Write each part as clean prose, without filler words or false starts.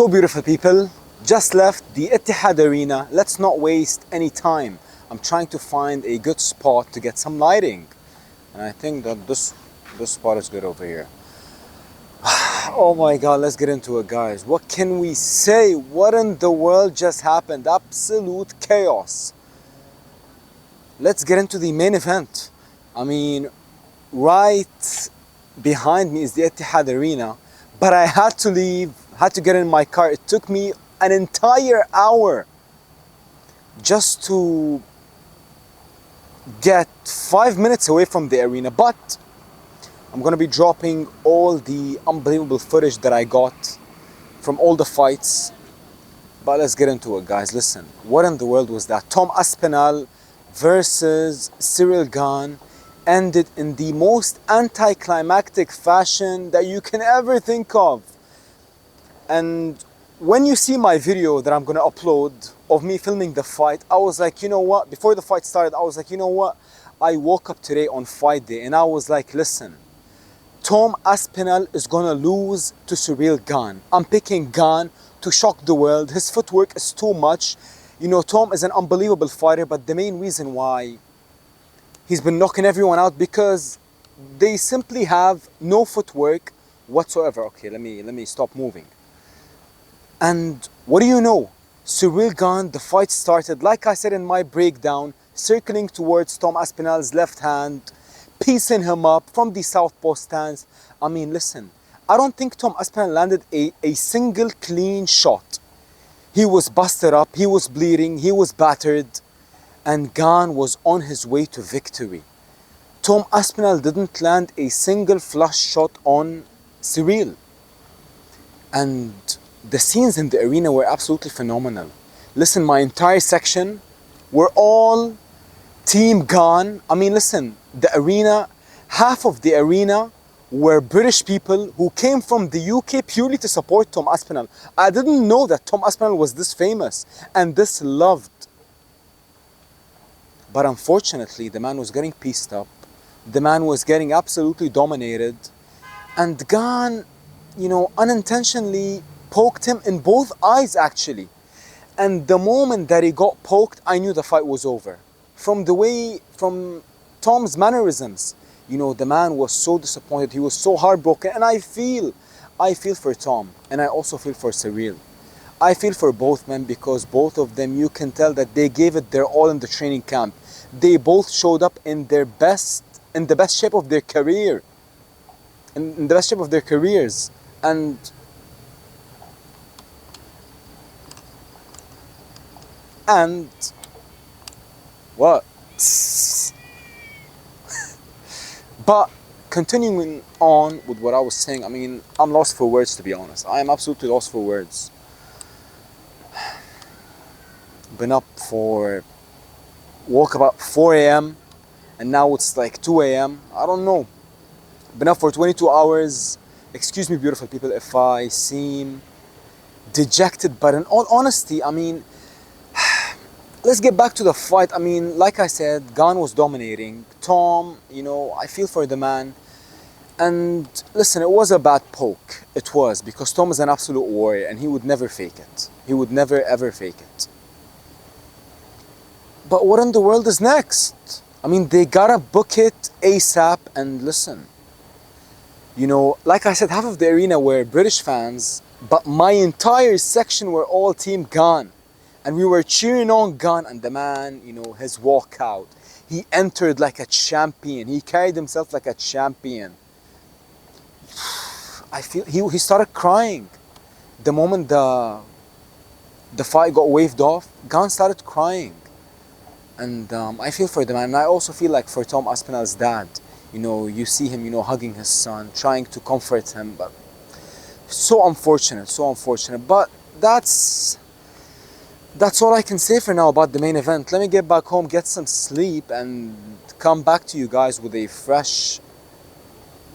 So beautiful people, just left the Etihad Arena. Let's not waste any time. I'm trying to find a good spot to get some lighting. And I think that this spot is good over here. Oh my God, let's get into it, guys. What can we say? What in the world just happened? Absolute chaos. Let's get into the main event. I mean, right behind me is the Etihad Arena, but I had to leave, had to get in my car. It took me an entire hour just to get 5 minutes away from the arena. But I'm gonna be dropping all the unbelievable footage that I got from all the fights. But let's get into it, guys. Listen, what in the world was that? Tom Aspinall versus Ciryl Gane ended in the most anticlimactic fashion that you can ever think of. And when you see my video that I'm gonna upload of me filming the fight, I was like, you know what? Before the fight started, I was like, you know what? I woke up today on fight day and I was like, listen, Tom Aspinall is gonna lose to Ciryl Gane. I'm picking Gane to shock the world. His footwork is too much. You know, Tom is an unbelievable fighter, but the main reason why he's been knocking everyone out because they simply have no footwork whatsoever. Okay, let me stop moving. And what do you know? Ciryl Gane, the fight started, like I said in my breakdown, circling towards Tom Aspinall's left hand, piecing him up from the southpaw stance. I mean, listen, I don't think Tom Aspinall landed a single clean shot. He was busted up, he was bleeding, he was battered, and Gane was on his way to victory. Tom Aspinall didn't land a single flush shot on Ciryl. And the scenes in the arena were absolutely phenomenal. Listen, my entire section were all Team Gane. I mean, listen, the arena, half of the arena were British people who came from the UK purely to support Tom Aspinall. I didn't know that Tom Aspinall was this famous and this loved. But unfortunately, the man was getting pieced up. The man was getting absolutely dominated. And Gane, you know, unintentionally poked him in both eyes, actually. And the moment that he got poked, I knew the fight was over. From Tom's mannerisms, you know, the man was so disappointed. He was so heartbroken. And I feel for Tom. And I also feel for Ciryl. I feel for both men because both of them, you can tell that they gave it their all in the training camp. They both showed up in the best shape of their career. In the best shape of their careers. And what? But continuing on with what I was saying, I mean, I'm lost for words, to be honest. I am absolutely lost for words. Been up woke about 4 a.m. and now it's like 2 a.m. I don't know. Been up for 22 hours. Excuse me, beautiful people, if I seem dejected, but in all honesty, I mean, let's get back to the fight. I mean, like I said, Gane was dominating. Tom, you know, I feel for the man. And listen, it was a bad poke. It was, because Tom is an absolute warrior and he would never fake it. He would never ever fake it. But what in the world is next? I mean, they gotta book it ASAP. And listen, you know, like I said, half of the arena were British fans, but my entire section were all Team Gane. And we were cheering on Gane, and the man, you know, his walkout. He entered like a champion. He carried himself like a champion. I feel he started crying. The moment the fight got waved off, Gane started crying. And I feel for the man. And I also feel like for Tom Aspinall's dad. You know, you see him, you know, hugging his son, trying to comfort him. But so unfortunate, so unfortunate. But that's all I can say for now about the main event. Let me get back home, get some sleep, and come back to you guys with a fresh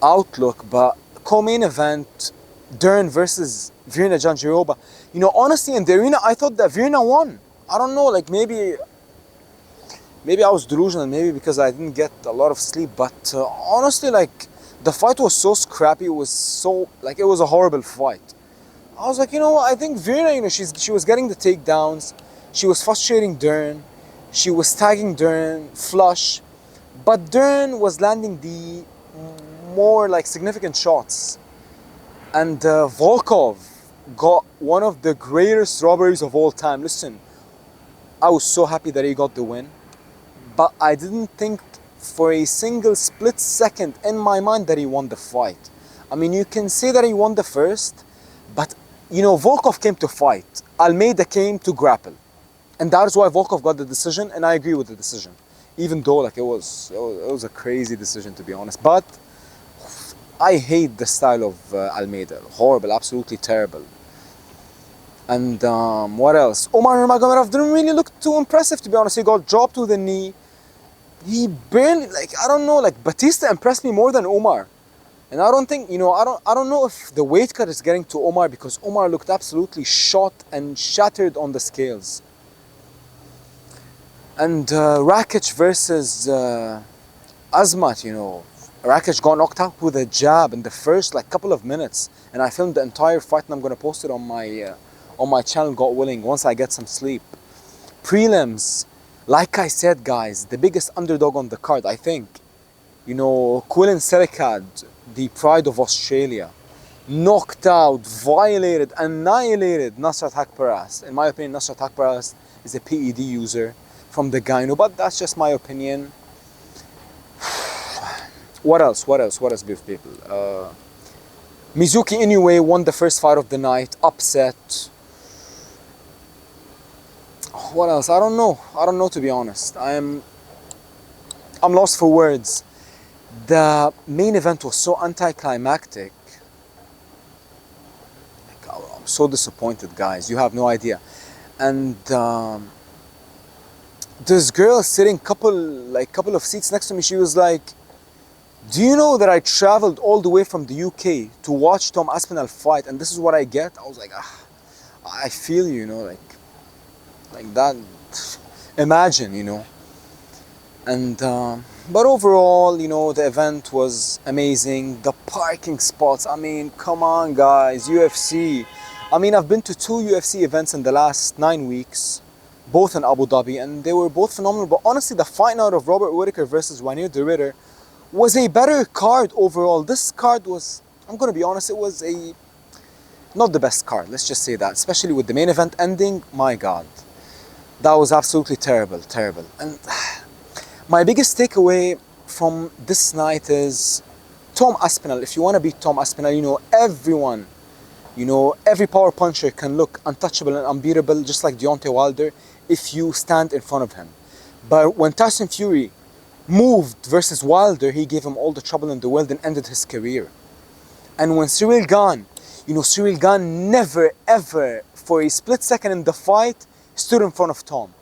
outlook. But co-main event, Dern versus Virna Jandiroba. You know, honestly, in the arena, I thought that Virna won. I don't know, like maybe I was delusional, maybe because I didn't get a lot of sleep. But honestly, like, the fight was so scrappy. It was so, like, it was a horrible fight. I was like, you know what, I think Vera, you know, she was getting the takedowns, she was frustrating Dern, she was tagging Dern, flush, but Dern was landing the more like significant shots. And Volkov got one of the greatest robberies of all time. Listen, I was so happy that he got the win, but I didn't think for a single split second in my mind that he won the fight. I mean, you can say that he won the first, but you know, Volkov came to fight. Almeida came to grapple. And that is why Volkov got the decision, and I agree with the decision. Even though like it was a crazy decision, to be honest. But I hate the style of Almeida. Horrible, absolutely terrible. And what else? Omar Nurmagomedov didn't really look too impressive, to be honest. He got dropped with a knee. He barely, like, I don't know, like Batista impressed me more than Omar. And I don't think, you know, I don't know if the weight cut is getting to Omar, because Omar looked absolutely shot and shattered on the scales. And Rakic versus Azmat, you know, Rakic got knocked out with a jab in the first like couple of minutes, and I filmed the entire fight, and I'm gonna post it on my channel, God willing, once I get some sleep. Prelims, like I said, guys, the biggest underdog on the card, I think. You know, Quillan Serikad, the pride of Australia, knocked out, violated, annihilated Nasrat Haqparast. In my opinion, Nasrat Haqparast is a PED user from the gyno, but that's just my opinion. What else, beautiful people? Mizuki Inoue won the first fight of the night, upset. What else? I don't know, to be honest. I'm lost for words. The main event was so anticlimactic. Like, I'm so disappointed, guys. You have no idea. And this girl sitting couple of seats next to me, she was like, do you know that I traveled all the way from the UK to watch Tom Aspinall fight, and this is what I get? I was like, I feel you, you know, like that. Imagine, you know. And but overall, you know, the event was amazing. The parking spots, I mean, come on, guys. UFC. I mean, I've been to 2 UFC events in the last 9 weeks, both in Abu Dhabi, and they were both phenomenal. But honestly, the fight night of Robert Whittaker versus Wainir de Ridder was a better card overall. This card was, I'm gonna be honest, it was not the best card. Let's just say that, especially with the main event ending. My God, that was absolutely terrible. And my biggest takeaway from this night is Tom Aspinall. If you want to beat Tom Aspinall, you know, everyone, you know, every power puncher can look untouchable and unbeatable, just like Deontay Wilder, if you stand in front of him. But when Tyson Fury moved versus Wilder, he gave him all the trouble in the world and ended his career. And when Ciryl Gane, you know, Ciryl Gane never ever for a split second in the fight stood in front of Tom.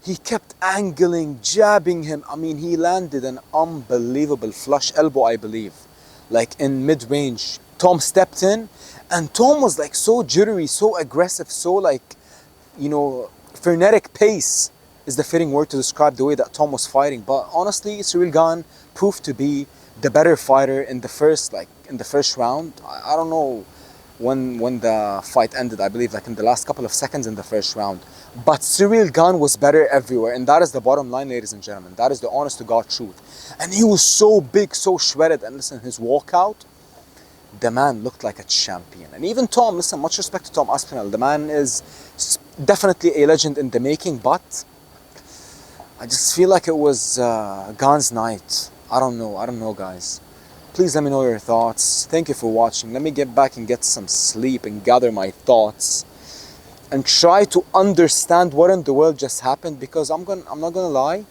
He kept angling, jabbing him. I mean, he landed an unbelievable flush elbow, I believe, like in mid-range. Tom stepped in, and Tom was like so jittery, so aggressive, so like, you know, frenetic pace is the fitting word to describe the way that Tom was fighting. But honestly, Ciryl Gane proved to be the better fighter in the first round. I don't know when the fight ended. I believe like in the last couple of seconds in the first round. But Ciryl Gane was better everywhere, and that is the bottom line, ladies and gentlemen. That is the honest to God truth. And he was so big, so shredded, and listen, his walkout, the man looked like a champion. And even Tom, listen, much respect to Tom Aspinall. The man is definitely a legend in the making, but I just feel like it was Gane's night. I don't know, guys. Please let me know your thoughts. Thank you for watching. Let me get back and get some sleep and gather my thoughts and try to understand what in the world just happened, because I'm not gonna lie,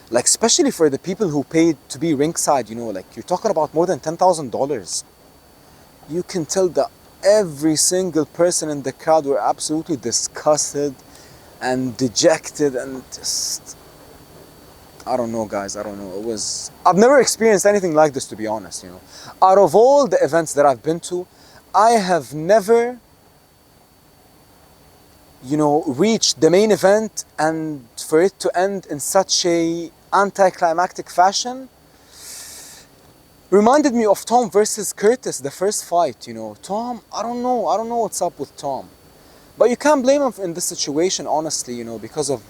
like especially for the people who paid to be ringside, you know, like you're talking about more than $10,000. You can tell that every single person in the crowd were absolutely disgusted and dejected, and just, I don't know, guys. I don't know. I've never experienced anything like this, to be honest, you know. Out of all the events that I've been to, I have never, you know, reached the main event and for it to end in such a anticlimactic fashion. Reminded me of Tom versus Curtis, the first fight, you know. Tom, I don't know what's up with Tom. But you can't blame him in this situation, honestly, you know, because of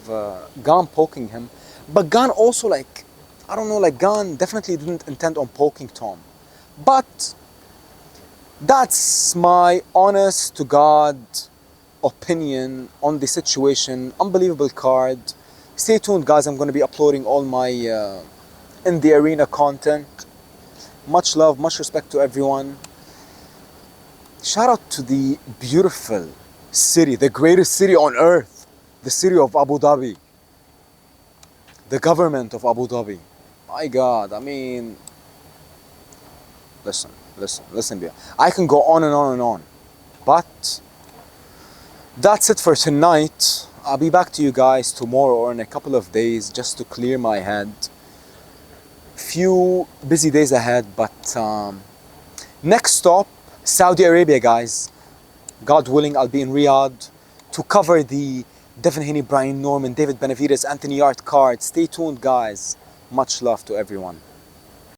Gane poking him. But Gane also, like, I don't know, like, Gane definitely didn't intend on poking Tom. But that's my honest to God opinion on the situation. Unbelievable card. Stay tuned, guys. I'm going to be uploading all my in the arena content. Much love, much respect to everyone. Shout out to the beautiful city, the greatest city on earth, the city of Abu Dhabi, the government of Abu Dhabi. My God, I mean, listen, I can go on and on and on, but that's it for tonight. I'll be back to you guys tomorrow or in a couple of days just to clear my head. Few busy days ahead, but next stop, Saudi Arabia, guys. God willing, I'll be in Riyadh to cover the Devin Haney, Brian Norman, David Benavidez, Anthony Yard card. Stay tuned, guys. Much love to everyone.